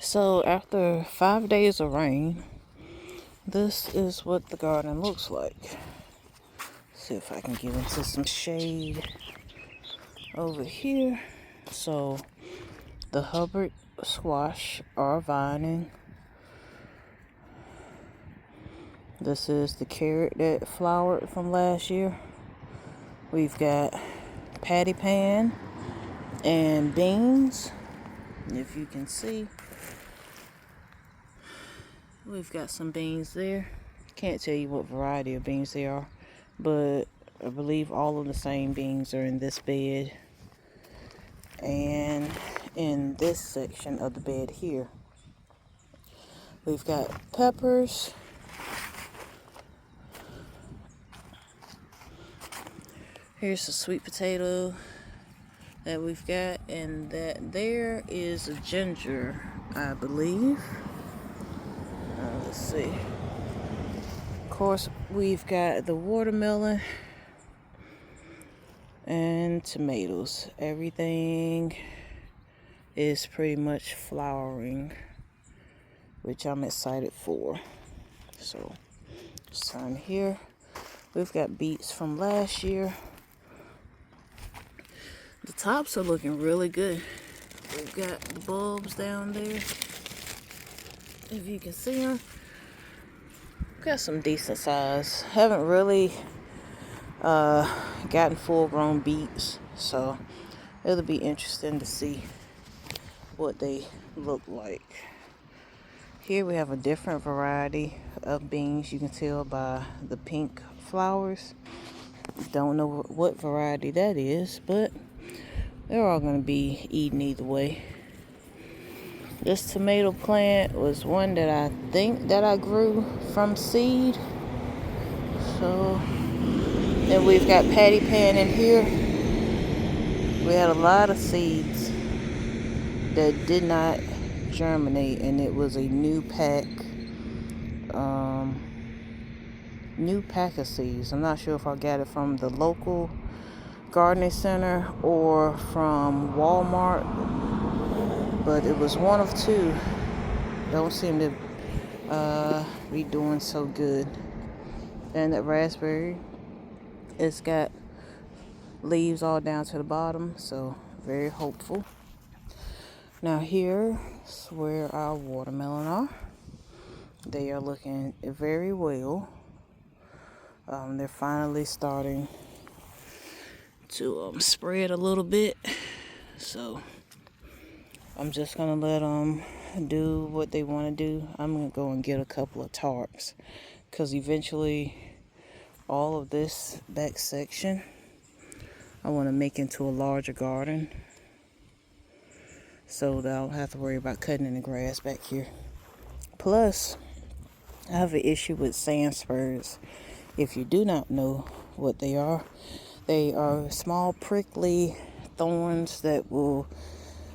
So after 5 days of rain, this is what the garden looks like. See if I can get into some shade over here. So the Hubbard squash are vining. This is the carrot that flowered from last year. We've got patty pan and beans. If you can see, we've got some beans there. Can't tell you what variety of beans they are, but I believe all of the same beans are in this bed and in this section of the bed here. We've got peppers. Here's the sweet potato that we've got, and that there is a ginger, I believe. Let's see. Of course, we've got the watermelon and tomatoes. Everything is pretty much flowering, which I'm excited for. So, sun here. We've got beets from last year. The tops are looking really good. We've got the bulbs down there, if you can see them. Got some decent size. Haven't really gotten full-grown beets, so it'll be interesting to see what they look like. Here we have a different variety of beans. You can tell by the pink flowers. Don't know what variety that is, but they're all going to be eaten either way. This tomato plant was one that I think that I grew from seed. So, then we've got patty pan in here. We had a lot of seeds that did not germinate, and it was a new pack of seeds. I'm not sure if I got it from the local gardening center or from Walmart, but it was one of two. Don't seem to be doing so good. And that raspberry, it's got leaves all down to the bottom, so very hopeful. Now here's where our watermelon are. They are looking very well. They're finally starting to spread a little bit, so I'm just gonna let them do what they want to do. I'm gonna go and get a couple of tarps, because eventually all of this back section I want to make into a larger garden, so that I don't have to worry about cutting in the grass back here. Plus, I have an issue with sand spurs. If you do not know what they are small prickly thorns that will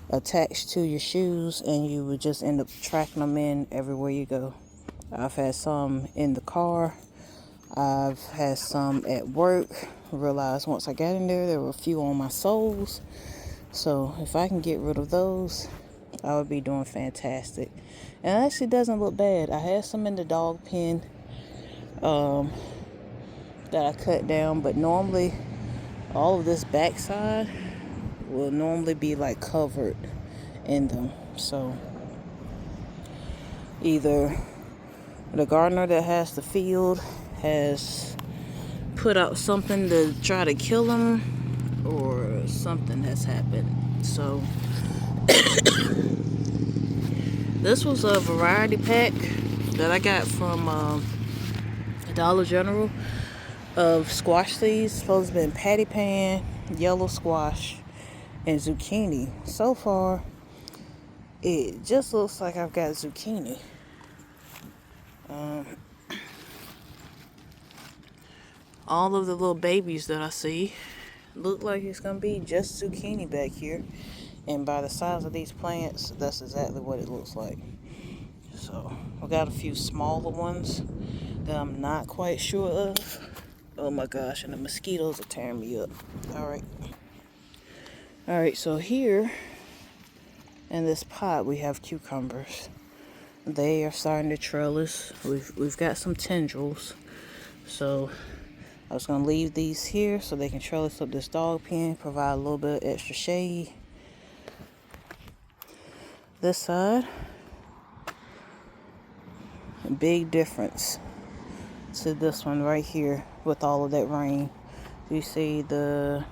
attach to your shoes, and you would just end up tracking them in everywhere you go. I've had some in the car. I've had some at work. Realized once I got in there were a few on my soles. So if I can get rid of those, I would be doing fantastic. And it actually doesn't look bad. I had some in the dog pen that I cut down, but normally all of this backside will normally be like covered in them. So either the gardener that has the field has put out something to try to kill them, or something has happened. So this was a variety pack that I got from Dollar General of squash seeds. Supposed to be patty pan, yellow squash, and zucchini. So far, it just looks like I've got zucchini. All of the little babies that I see look like it's gonna be just zucchini back here, and by the size of these plants, that's exactly what it looks like. So I got a few smaller ones that I'm not quite sure of. Oh my gosh, and the mosquitoes are tearing me up. All right, so here In this pot, we have cucumbers. They are starting to trellis. We've got some tendrils. So I was gonna leave these here so they can trellis up this dog pen, provide a little bit of extra shade. This side, a big difference to this one right here with all of that rain. You see the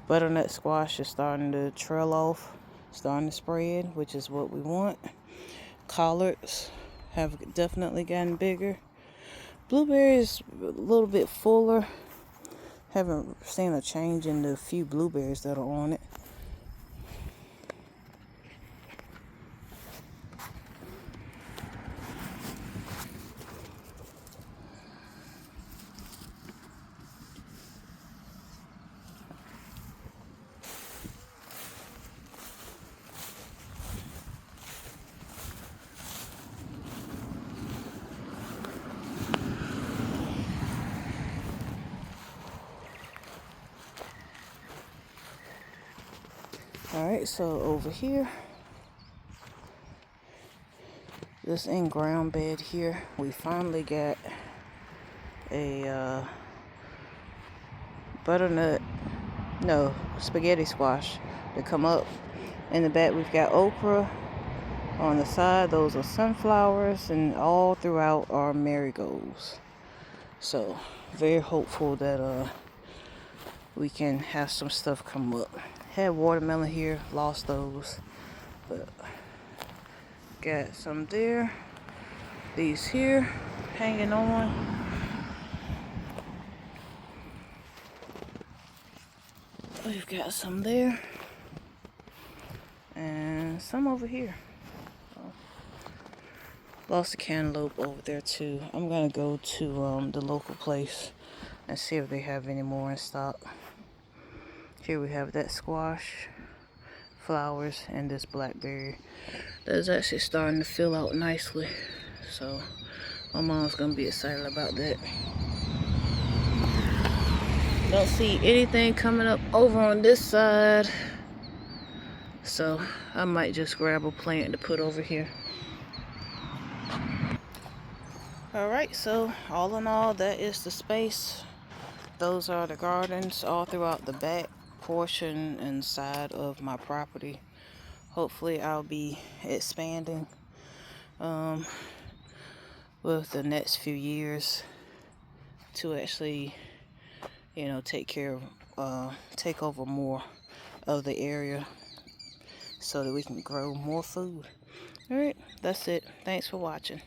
butternut squash is starting to trail off, starting to spread, which is what we want. Collards have definitely gotten bigger. Blueberries a little bit fuller. Haven't seen a change in the few blueberries that are on it. Alright, so over here, this in-ground bed here, we finally got a spaghetti squash to come up. In the back, we've got okra. On the side, those are sunflowers, and all throughout are marigolds. So, very hopeful that we can have some stuff come up. Had watermelon here, lost those, but got some there. These here, hanging on. We've got some there, and some over here. Lost a cantaloupe over there too. I'm gonna go to the local place and see if they have any more in stock. Here we have that squash, flowers, and this blackberry. That is actually starting to fill out nicely. So my mom's gonna be excited about that. Don't see anything coming up over on this side. So I might just grab a plant to put over here. Alright, so all in all, that is the space. Those are the gardens all throughout the back portion and side of my property. Hopefully I'll be expanding with the next few years to actually, take over more of the area so that we can grow more food. Alright, that's it. Thanks for watching.